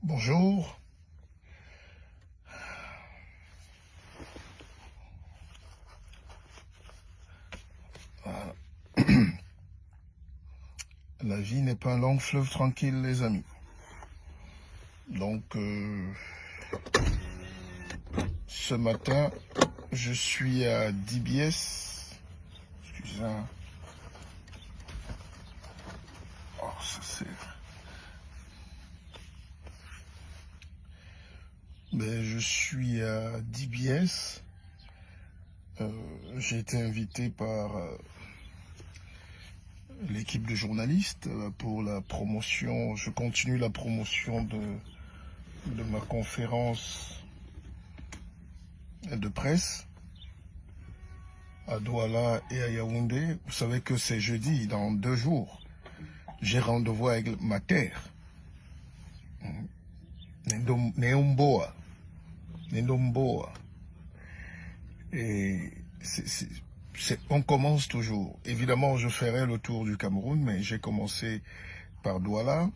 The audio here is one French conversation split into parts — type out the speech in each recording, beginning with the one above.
Bonjour. La vie n'est pas un long fleuve tranquille, les amis. Donc, ce matin, je suis à DBS. Excusez. Oh, ça c'est... Je suis à DBS. J'ai été invité par l'équipe de journalistes pour la promotion. Je continue la promotion de ma conférence de presse à Douala et à Yaoundé. Vous savez que c'est jeudi, dans 2 jours. J'ai rendez-vous avec ma terre. Ndomboa. Et on commence toujours. Évidemment, je ferai le tour du Cameroun, mais j'ai commencé par Douala.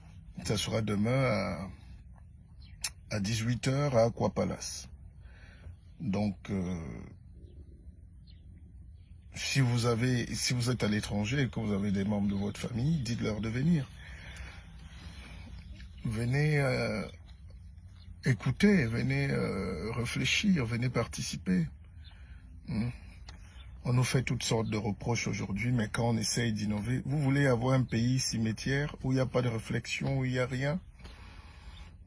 Ça sera demain à 18 h à Aqua Palace. Donc, si vous êtes à l'étranger et que vous avez des membres de votre famille, dites-leur de venir. Venez écouter, venez réfléchir, venez participer. On nous fait toutes sortes de reproches aujourd'hui, mais quand on essaye d'innover, vous voulez avoir un pays cimetière où il n'y a pas de réflexion, où il n'y a rien.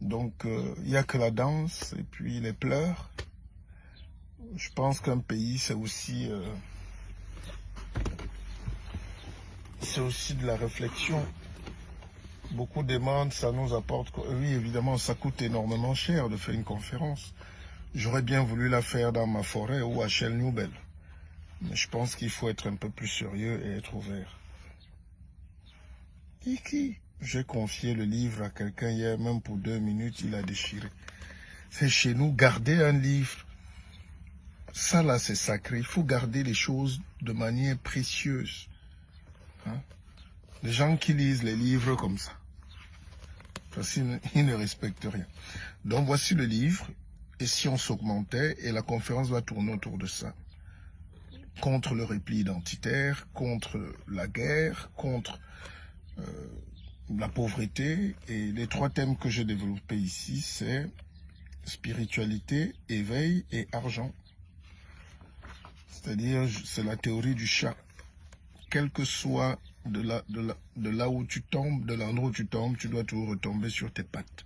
Donc, il n'y a que la danse et puis les pleurs. Je pense qu'un pays, c'est aussi de la réflexion. Beaucoup demandent, ça nous apporte... Oui, évidemment, ça coûte énormément cher de faire une conférence. J'aurais bien voulu la faire dans ma forêt ou à Shell Noubel. Mais je pense qu'il faut être un peu plus sérieux et être ouvert. J'ai confié le livre à quelqu'un hier, même pour 2 minutes, il a déchiré. C'est chez nous, garder un livre. Ça là, c'est sacré. Il faut garder les choses de manière précieuse. Les gens qui lisent les livres comme ça, parce qu'ils ne respectent rien. Donc voici le livre. Et si on s'augmentait, et la conférence va tourner autour de ça. Contre le repli identitaire, contre la guerre, contre la pauvreté. Et les 3 thèmes que j'ai développés ici, c'est spiritualité, éveil et argent. C'est-à-dire, c'est la théorie du chat. Quel que soit de là où tu tombes, de l'endroit où tu tombes, tu dois toujours retomber sur tes pattes.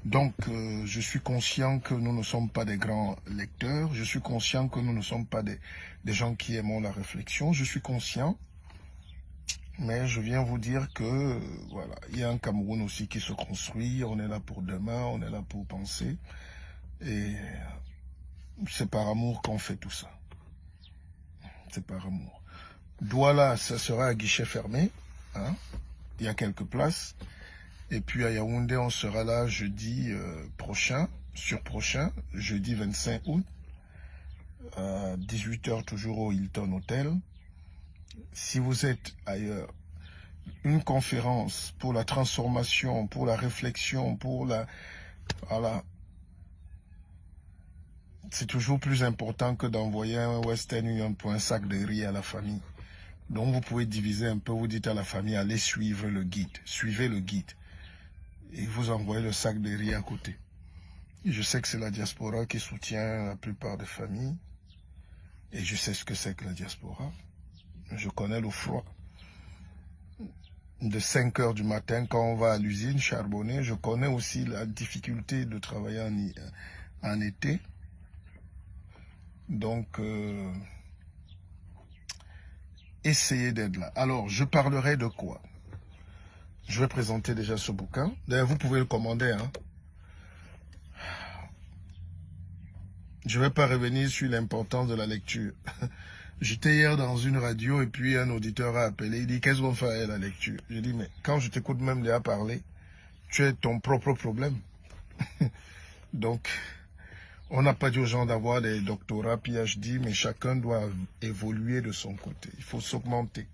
Donc, je suis conscient que nous ne sommes pas des grands lecteurs. Je suis conscient que nous ne sommes pas des gens qui aimons la réflexion. Je suis conscient. Mais je viens vous dire que, voilà, il y a un Cameroun aussi qui se construit. On est là pour demain, on est là pour penser. Et c'est par amour qu'on fait tout ça. C'est par amour. Douala, ça sera à guichet fermé. Il y a quelques places. Et puis à Yaoundé, on sera là jeudi prochain, jeudi 25 août, à 18 h toujours au Hilton Hotel. Si vous êtes ailleurs, une conférence pour la transformation, pour la réflexion, pour la... Voilà. C'est toujours plus important que d'envoyer un Western Union pour un sac de riz à la famille. Donc vous pouvez diviser un peu, vous dites à la famille, allez suivre le guide, suivez le guide. Et vous envoyez le sac de riz à côté. Je sais que c'est la diaspora qui soutient la plupart des familles. Et je sais ce que c'est que la diaspora. Je connais le froid. De 5 h du matin, quand on va à l'usine charbonner, je connais aussi la difficulté de travailler en été. Donc, essayez d'être là. Alors, je parlerai de quoi? Je vais présenter déjà ce bouquin. D'ailleurs, vous pouvez le commander. Je ne vais pas revenir sur l'importance de la lecture. J'étais hier dans une radio et puis un auditeur a appelé. Il dit, qu'est-ce qu'on fait avec la lecture? Je dis, mais quand je t'écoute même déjà parler, tu es ton propre problème. Donc, on n'a pas dit aux gens d'avoir des doctorats, PhD, mais chacun doit évoluer de son côté. Il faut s'augmenter.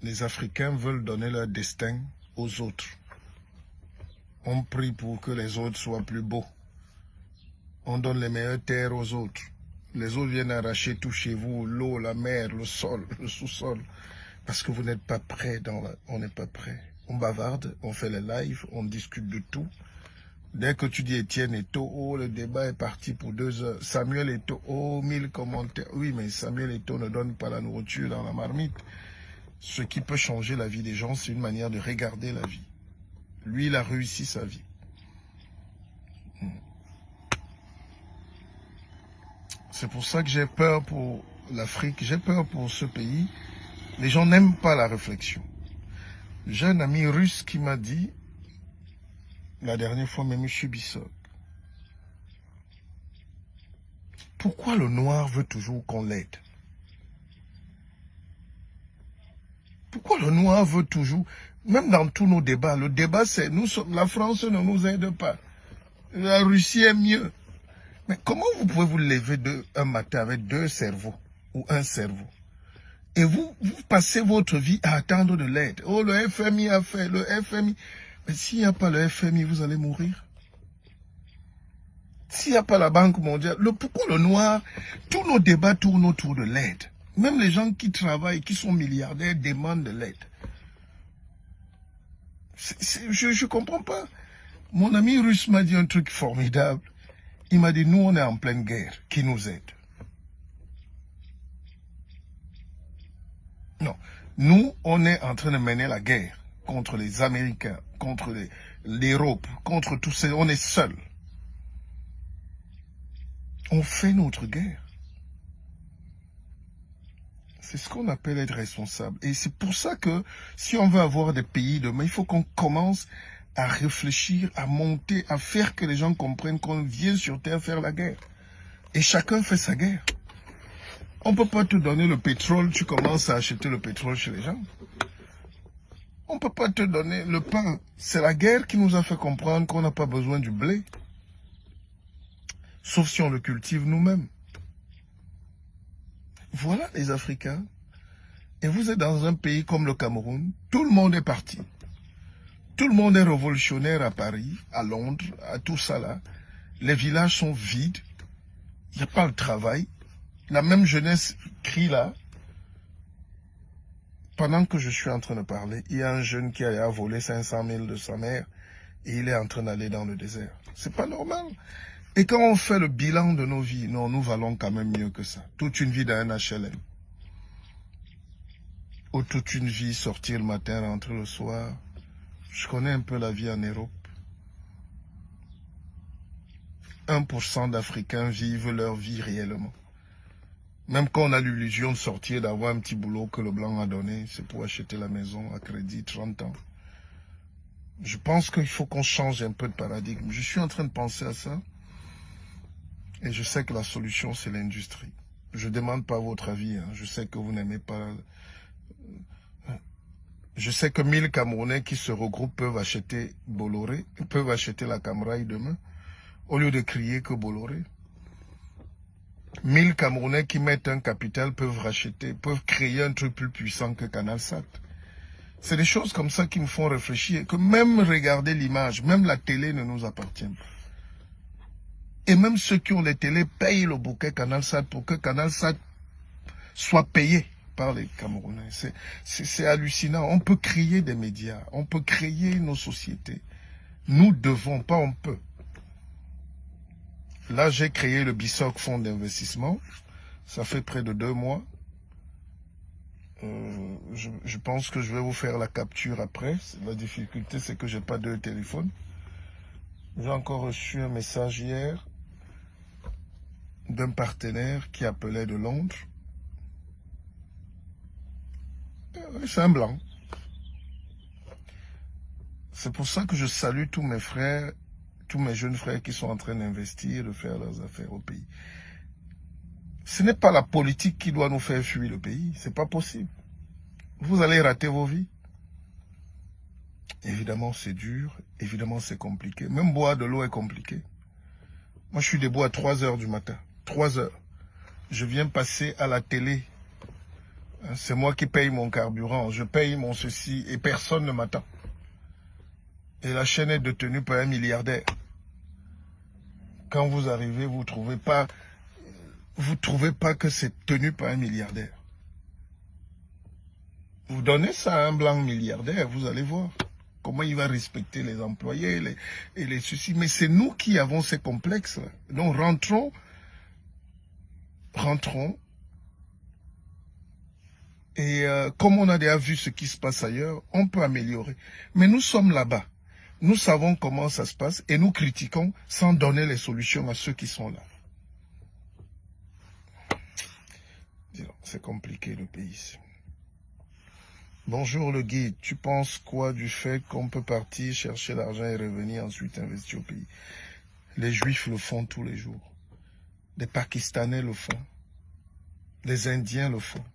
Les Africains veulent donner leur destin aux autres. On prie pour que les autres soient plus beaux. On donne les meilleures terres aux autres. Les autres viennent arracher tout chez vous, l'eau, la mer, le sol, le sous-sol. Parce que vous n'êtes pas prêts. On n'est pas prêts. On bavarde, on fait les lives, on discute de tout. Dès que tu dis Étienne Eto'o, oh, le débat est parti pour 2 heures. Samuel Eto'o, oh, 1000 commentaires. Oui, mais Samuel Eto'o ne donne pas la nourriture dans la marmite. Ce qui peut changer la vie des gens, c'est une manière de regarder la vie. Lui, il a réussi sa vie. C'est pour ça que j'ai peur pour l'Afrique, j'ai peur pour ce pays. Les gens n'aiment pas la réflexion. J'ai un ami russe qui m'a dit, la dernière fois, mais M. Bissok, pourquoi le noir veut toujours qu'on l'aide? Pourquoi le noir veut toujours, même dans tous nos débats, le débat c'est, la France ne nous aide pas. La Russie est mieux. Mais comment vous pouvez vous lever un matin avec 2 cerveaux ou un cerveau et vous passez votre vie à attendre de l'aide? Oh, le FMI a fait, le FMI. Mais s'il n'y a pas le FMI, vous allez mourir. S'il n'y a pas la Banque mondiale, pourquoi le noir? Tous nos débats tournent autour de l'aide. Même les gens qui travaillent, qui sont milliardaires, demandent de l'aide. Je ne comprends pas. Mon ami russe m'a dit un truc formidable. Il m'a dit, nous, on est en pleine guerre. Qui nous aide? Non. Nous, on est en train de mener la guerre contre les Américains, contre l'Europe, contre tous ces... On est seuls. On fait notre guerre. C'est ce qu'on appelle être responsable. Et c'est pour ça que si on veut avoir des pays demain, il faut qu'on commence à réfléchir, à monter, à faire que les gens comprennent qu'on vient sur Terre faire la guerre. Et chacun fait sa guerre. On ne peut pas te donner le pétrole, tu commences à acheter le pétrole chez les gens. On ne peut pas te donner le pain. C'est la guerre qui nous a fait comprendre qu'on n'a pas besoin du blé. Sauf si on le cultive nous-mêmes. Voilà les Africains. Et vous êtes dans un pays comme le Cameroun, tout le monde est parti. Tout le monde est révolutionnaire à Paris, à Londres, à tout ça là. Les villages sont vides. Il n'y a pas de travail. La même jeunesse crie là. Pendant que je suis en train de parler, il y a un jeune qui a volé 500 000 de sa mère et il est en train d'aller dans le désert. C'est pas normal. Et quand on fait le bilan de nos vies, non, nous valons quand même mieux que ça. Toute une vie dans un HLM. Ou toute une vie sortir le matin, rentrer le soir. Je connais un peu la vie en Europe. 1% d'Africains vivent leur vie réellement. Même quand on a l'illusion de sortir, d'avoir un petit boulot que le blanc a donné, c'est pour acheter la maison à crédit 30 ans. Je pense qu'il faut qu'on change un peu de paradigme. Je suis en train de penser à ça. Et je sais que la solution, c'est l'industrie. Je ne demande pas votre avis. Hein. Je sais que vous n'aimez pas... Je sais que 1000 Camerounais qui se regroupent peuvent acheter Bolloré, peuvent acheter la Camraille demain, au lieu de crier que Bolloré. 1000 Camerounais qui mettent un capital peuvent racheter, peuvent créer un truc plus puissant que CanalSat. C'est des choses comme ça qui me font réfléchir, que même regarder l'image, même la télé ne nous appartient pas. Et même ceux qui ont les télés payent le bouquet CanalSat pour que CanalSat soit payé par les Camerounais. C'est hallucinant. On peut créer des médias, on peut créer nos sociétés. Nous devons, pas on peut. Là, j'ai créé le Bissok Fonds d'investissement. Ça fait près de 2 mois. Je pense que je vais vous faire la capture après. La difficulté, c'est que j'ai pas 2 téléphones. J'ai encore reçu un message hier d'un partenaire qui appelait de Londres. C'est un blanc. C'est pour ça que je salue tous mes frères, tous mes jeunes frères qui sont en train d'investir, de faire leurs affaires au pays. Ce n'est pas la politique qui doit nous faire fuir le pays. C'est pas possible. Vous allez rater vos vies. Évidemment, c'est dur. Évidemment, c'est compliqué. Même boire de l'eau est compliqué. Moi, je suis debout à 3 heures du matin. 3 heures. Je viens passer à la télé. C'est moi qui paye mon carburant. Je paye mon ceci et personne ne m'attend. Et la chaîne est détenue par un milliardaire. Quand vous arrivez, vous trouvez pas que c'est tenu par un milliardaire. Vous donnez ça à un blanc milliardaire, vous allez voir comment il va respecter les employés et les soucis. Mais c'est nous qui avons ces complexes. Donc rentrons. Et comme on a déjà vu ce qui se passe ailleurs, on peut améliorer. Mais nous sommes là-bas. Nous savons comment ça se passe et nous critiquons sans donner les solutions à ceux qui sont là. C'est compliqué le pays. Bonjour le guide, tu penses quoi du fait qu'on peut partir chercher l'argent et revenir ensuite investir au pays? Les Juifs le font tous les jours. Les Pakistanais le font. Les Indiens le font.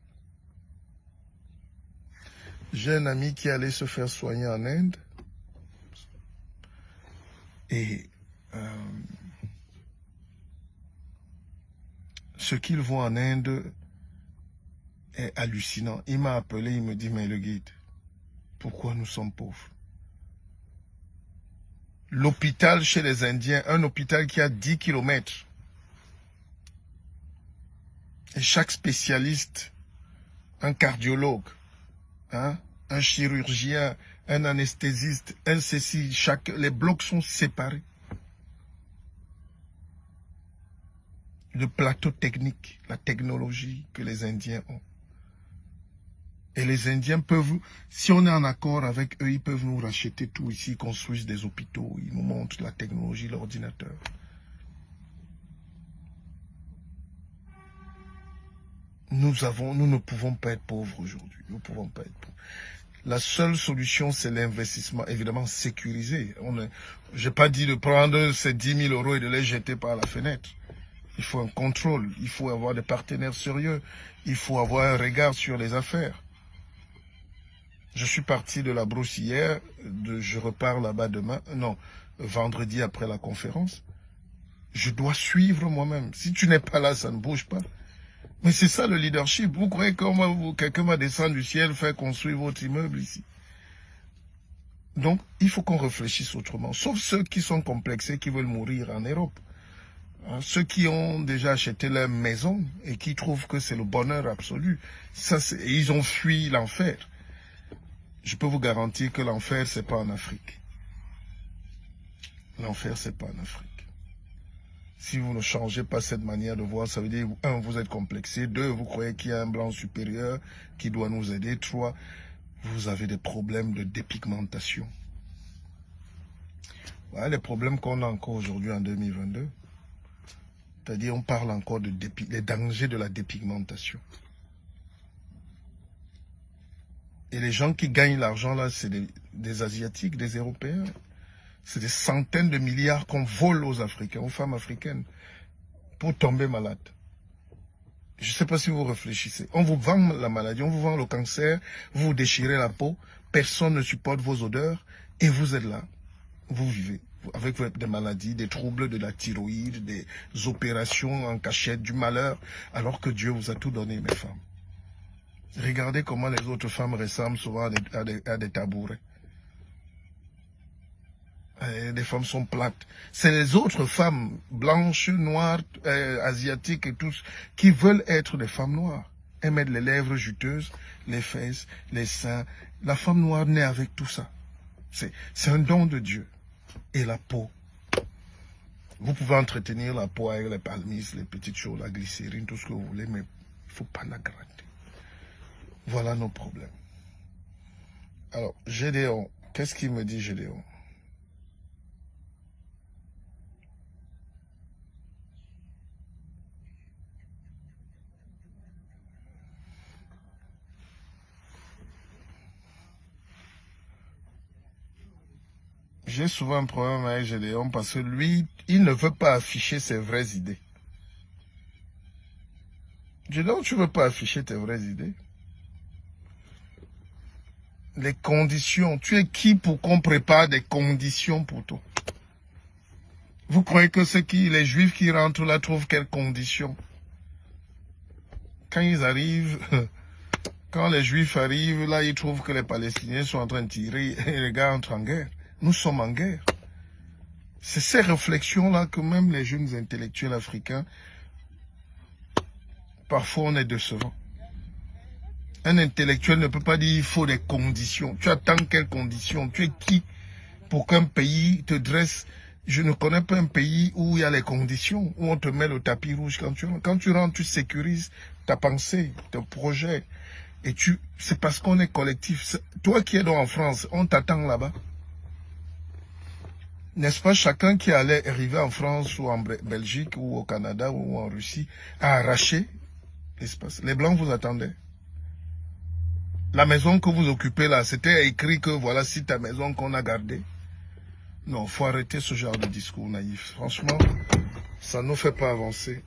J'ai un ami qui allait se faire soigner en Inde. Et ce qu'ils voient en Inde est hallucinant. Il m'a appelé, il me dit, mais le guide, pourquoi nous sommes pauvres? L'hôpital chez les Indiens, un hôpital qui a 10 kilomètres. Et chaque spécialiste, un cardiologue, un chirurgien, un anesthésiste, un ceci, les blocs sont séparés. Le plateau technique, la technologie que les Indiens ont. Et les Indiens peuvent, si on est en accord avec eux, ils peuvent nous racheter tout ici, ils construisent des hôpitaux, ils nous montrent la technologie, l'ordinateur. Nous ne pouvons pas être pauvres aujourd'hui. Nous ne pouvons pas être pauvres. La seule solution, c'est l'investissement, évidemment sécurisé. Je n'ai pas dit de prendre ces 10 000 € et de les jeter par la fenêtre. Il faut un contrôle, il faut avoir des partenaires sérieux, il faut avoir un regard sur les affaires. Je suis parti de la Brousse hier, je repars là-bas demain, non, vendredi après la conférence. Je dois suivre moi-même. Si tu n'es pas là, ça ne bouge pas. Mais c'est ça le leadership. Vous croyez que quelqu'un va descendre du ciel, faire construire votre immeuble ici? Donc, il faut qu'on réfléchisse autrement. Sauf ceux qui sont complexés, qui veulent mourir en Europe. Ceux qui ont déjà acheté leur maison et qui trouvent que c'est le bonheur absolu. Ils ont fui l'enfer. Je peux vous garantir que l'enfer, c'est pas en Afrique. L'enfer, c'est pas en Afrique. Si vous ne changez pas cette manière de voir, ça veut dire, 1, vous êtes complexé, 2, vous croyez qu'il y a un blanc supérieur qui doit nous aider, 3, vous avez des problèmes de dépigmentation. Voilà les problèmes qu'on a encore aujourd'hui en 2022. C'est-à-dire, on parle encore des dangers de la dépigmentation. Et les gens qui gagnent l'argent là, c'est des Asiatiques, des Européens. C'est des centaines de milliards qu'on vole aux Africains, aux femmes africaines, pour tomber malade. Je ne sais pas si vous réfléchissez. On vous vend la maladie, on vous vend le cancer, vous vous déchirez la peau, personne ne supporte vos odeurs, et vous êtes là. Vous vivez avec des maladies, des troubles de la thyroïde, des opérations en cachette, du malheur, alors que Dieu vous a tout donné, mes femmes. Regardez comment les autres femmes ressemblent souvent à des tabourets. Les femmes sont plates. C'est les autres femmes, blanches, noires, asiatiques et tous, qui veulent être des femmes noires. Elles mettent les lèvres juteuses, les fesses, les seins. La femme noire naît avec tout ça. C'est un don de Dieu. Et la peau. Vous pouvez entretenir la peau avec les palmistes, les petites choses, la glycérine, tout ce que vous voulez, mais il ne faut pas la gratter. Voilà nos problèmes. Alors, Gédéon, qu'est-ce qu'il me dit, Gédéon? J'ai souvent un problème avec Gédéon parce que lui, il ne veut pas afficher ses vraies idées. Gédéon, tu ne veux pas afficher tes vraies idées? Les conditions, tu es qui pour qu'on prépare des conditions pour toi? Vous croyez que les Juifs qui rentrent là trouvent quelles conditions? Quand ils arrivent, quand les Juifs arrivent, là, ils trouvent que les Palestiniens sont en train de tirer et les gars entrent en guerre. Nous sommes en guerre. C'est ces réflexions-là que même les jeunes intellectuels africains, parfois on est décevant. Un intellectuel ne peut pas dire il faut des conditions. Tu attends quelles conditions? Tu es qui pour qu'un pays te dresse? Je ne connais pas un pays où il y a les conditions, où on te met le tapis rouge quand tu rentres. Quand tu rentres, tu sécurises ta pensée, ton projet. Et c'est parce qu'on est collectif. Toi qui es donc en France, on t'attend là-bas. N'est-ce pas, chacun qui allait arriver en France ou en Belgique ou au Canada ou en Russie a arraché l'espace. Les Blancs vous attendaient. La maison que vous occupez là, c'était écrit que voilà, si ta maison qu'on a gardée. Non, il faut arrêter ce genre de discours naïf. Franchement, ça ne nous fait pas avancer.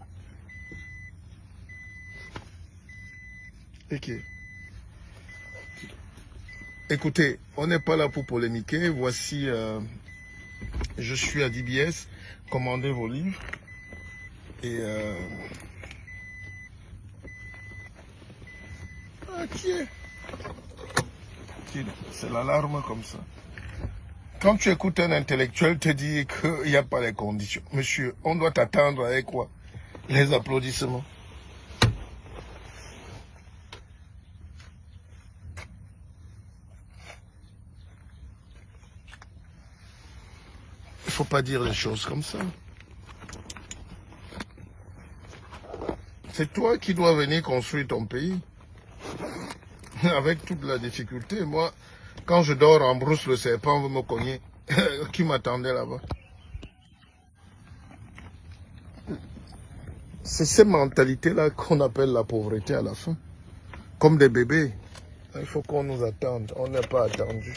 Ok. Écoutez, on n'est pas là pour polémiquer. Voici, je suis à DBS. Commandez vos livres. Et... ok. C'est l'alarme comme ça. Quand tu écoutes un intellectuel te dire qu'il n'y a pas les conditions, monsieur, on doit t'attendre avec quoi? Les applaudissements. Il ne faut pas dire les choses comme ça. C'est toi qui dois venir construire ton pays. Avec toute la difficulté. Moi, quand je dors en brousse, le serpent veut me cogner. Qui m'attendait là-bas? C'est ces mentalités-là qu'on appelle la pauvreté à la fin. Comme des bébés. Il faut qu'on nous attende. On n'est pas attendu.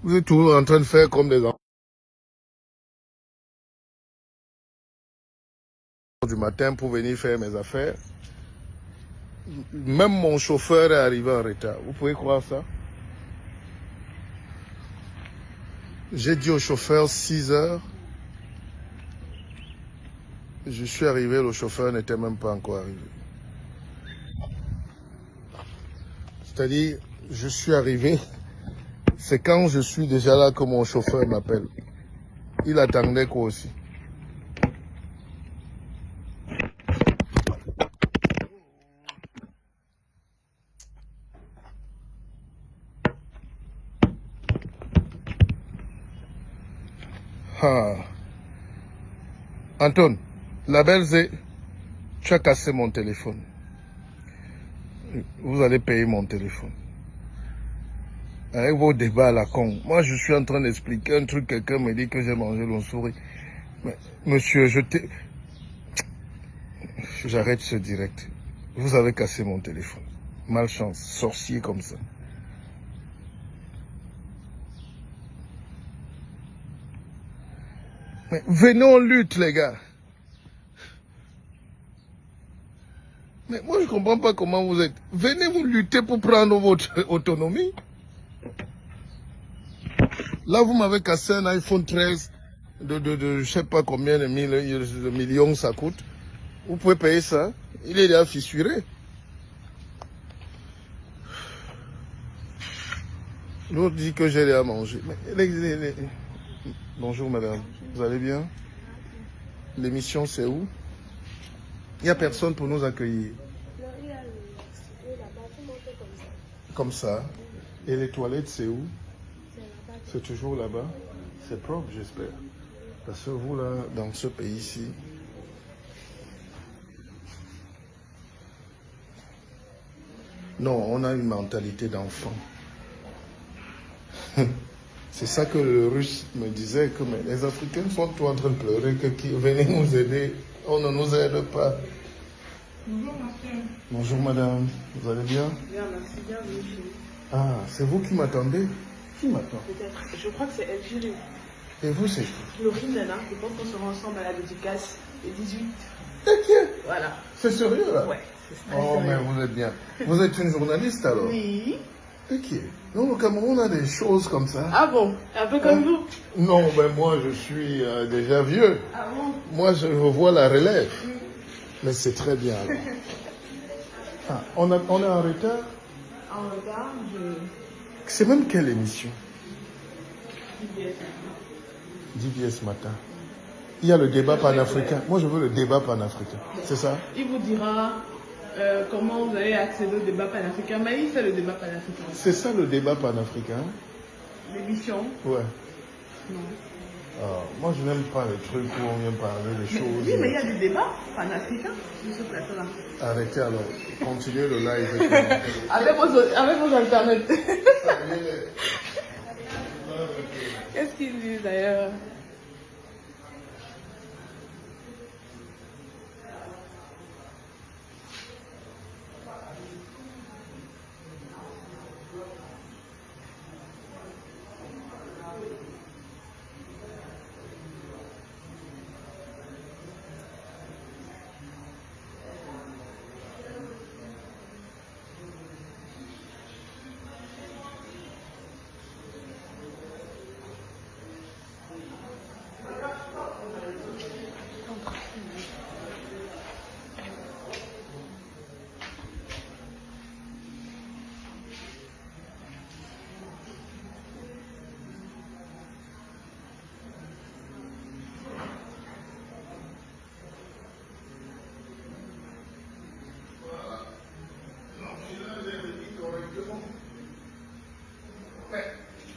Vous êtes toujours en train de faire comme des enfants. Du matin pour venir faire mes affaires. Même mon chauffeur est arrivé en retard. Vous pouvez croire ça? J'ai dit au chauffeur 6 heures. Je suis arrivé, le chauffeur n'était même pas encore arrivé. C'est-à-dire, je suis arrivé, c'est quand je suis déjà là que mon chauffeur m'appelle. Il attendait quoi aussi? Ah. Anton, la belle c'est, tu as cassé mon téléphone. Vous allez payer mon téléphone. Avec vos débats à la con. Moi, je suis en train d'expliquer un truc, quelqu'un me dit que j'ai mangé le souris. Mais, monsieur, j'arrête ce direct. Vous avez cassé mon téléphone. Malchance, sorcier comme ça. Mais venez en lutte, les gars. Mais moi, je ne comprends pas comment vous êtes. Venez vous lutter pour prendre votre autonomie. Là, vous m'avez cassé un iPhone 13 de je ne sais pas combien de millions ça coûte. Vous pouvez payer ça. Il est déjà fissuré. L'autre dit que j'ai déjà mangé. Bonjour madame, vous allez bien? L'émission c'est où? Il n'y a personne pour nous accueillir. Comme ça. Et les toilettes c'est où? C'est toujours là-bas. C'est propre j'espère. Parce que vous là, dans ce pays-ci, non, on a une mentalité d'enfant. C'est ça que le Russe me disait, que mais les Africains sont tous en train de pleurer, que venez nous aider, on ne nous aide pas. Bonjour monsieur. Bonjour madame, vous allez bien? Bien, merci, bienvenue chez nous. Ah, c'est vous qui m'attendez? Qui m'attend? Peut-être, je crois que c'est Algérie. Et vous c'est qui? Laurine Nana, je pense qu'on sera ensemble à la dédicace les 18. Ok. Voilà. C'est sérieux là? Ouais. Oh mais vous êtes bien. Vous êtes une journaliste alors? Oui. Ok. Non, au Cameroun, on a des choses comme ça. Ah bon? Un peu comme vous? Non, mais moi, je suis déjà vieux. Ah bon? Moi, je vois la relève. Mais c'est très bien. Alors. Ah, on est en retard. En retard, C'est même quelle émission? DBS. DBS Matin. Il y a le débat panafricain. Moi, je veux le débat panafricain. C'est ça? Il vous dira comment vous allez accéder au débat panafricain, mais il fait le débat panafricain. C'est ça le débat panafricain? L'émission? Ouais. Non. Moi, je n'aime pas les trucs où on vient parler des choses. Oui, mais il y a des débats panafricains sur ce plateau-là. Arrêtez alors. Continuez le live. Avec vos alternatives. Qu'est-ce qu'ils disent d'ailleurs?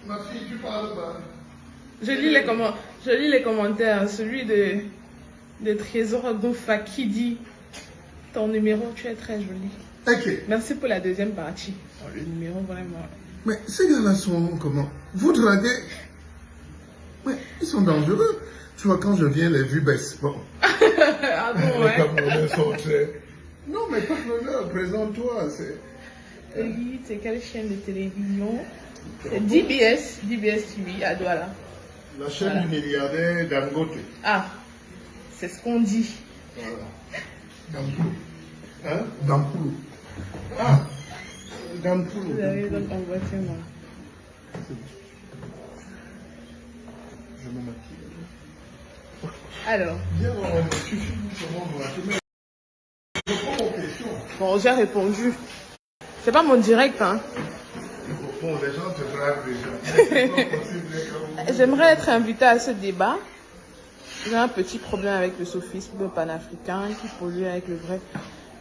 Ma fille, tu parles pas. Je lis les commentaires. Celui de Trésor Goufa qui dit ton numéro, tu es très joli. Ok. Merci pour la deuxième partie. Oh, le numéro, vraiment. Mais ces gars-là sont comment? Vous draguez? Mais ils sont dangereux. Tu vois, quand je viens, les vues baissent. Bon. Ah bon, Les ouais. Camerounais sont très... Non, mais parle-leur, présente-toi. Oui, c'est quelle chaîne de télévision? C'est DBS TV à Douala. La chaîne Voilà. du milliardaire Dangote. Ah, c'est ce qu'on dit. Voilà. Dampoulou. Hein? Dampoulou. Ah, Dampoulou. Vous avez donc emboîté moi. Je me maquille. Alors, Viens, tu filmes comment on va te mettre. Je réponds aux questions. bon, j'ai répondu. C'est pas mon direct, hein. Bon, les gens te draguent déjà. C'est pas possible, les Camerounais. J'aimerais être invitée à ce débat. J'ai un petit problème avec le sophisme panafricain qui pollue avec le vrai.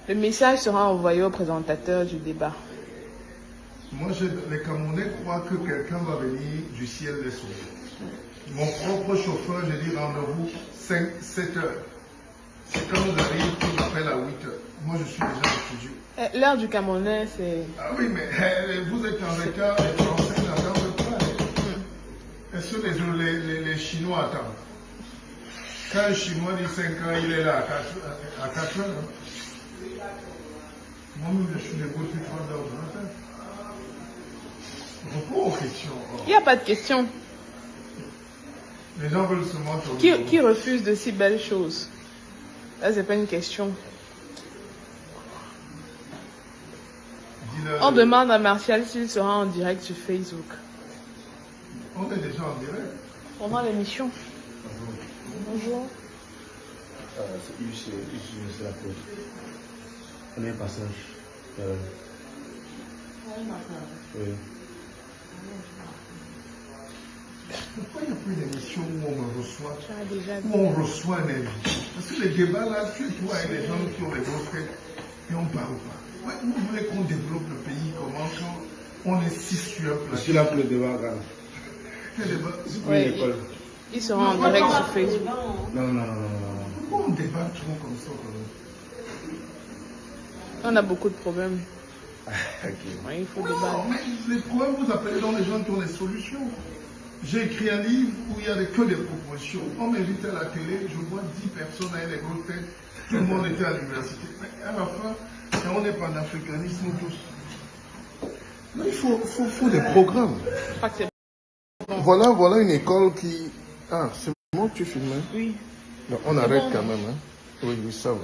Le message sera envoyé au présentateur du débat. Moi, les Camerounais croient que quelqu'un va venir du ciel les sauver. Mon propre chauffeur, j'ai dit rendez-vous 5-7 heures. C'est quand vous arrivez qu'il m'appelle à 8 heures. Moi, je suis déjà au studio. L'heure du Camerounais, c'est... Ah oui, mais vous êtes en retard, les Français n'attendent pas. Est-ce que les Chinois attendent? Quand un Chinois dit 5 ans, il est là à 4 heures. Moi-même, je suis debout depuis 3 heures du matin. Réponds aux questions. Il n'y a pas de question. Les gens veulent se montrer. Qui refuse de si belles choses? Là, c'est pas une question. On demande à Martial s'il sera en direct sur Facebook. On est déjà en direct. Pendant l'émission. Bonjour. C'est ici, la pause. On est un passage. Oui. Pourquoi il n'y a plus d'émission où on me reçoit, Tu as déjà où on reçoit un invité? Parce que les débats là, tu es toi et les gens qui ont les grosses têtes et on ne parle pas. Ouais, vous voulez qu'on développe le pays comment quand on est 6 sur un Je plateau? suis là pour le débat, gars. Quel débat? C'est pour Ouais, l'école. ils seront en direct sur Facebook. Non. Pourquoi on débat trop comme ça quand même? On a beaucoup de problèmes. Ok. Ouais, il faut Non, débattre. mais les problèmes, vous appelez dans les gens qui ont des solutions. J'ai écrit un livre où il y a que des propositions. On m'invite à la télé, je vois 10 personnes avec les grosses têtes. Tout le monde était à l'université. Mais à la fin, on est panafricanistes, nous tous. Non, il faut des programmes. Je crois que c'est... Voilà une école qui... Ah, c'est moi que tu filmes, hein? Oui. Non, on arrête bon. quand même, hein? Oui, ça va.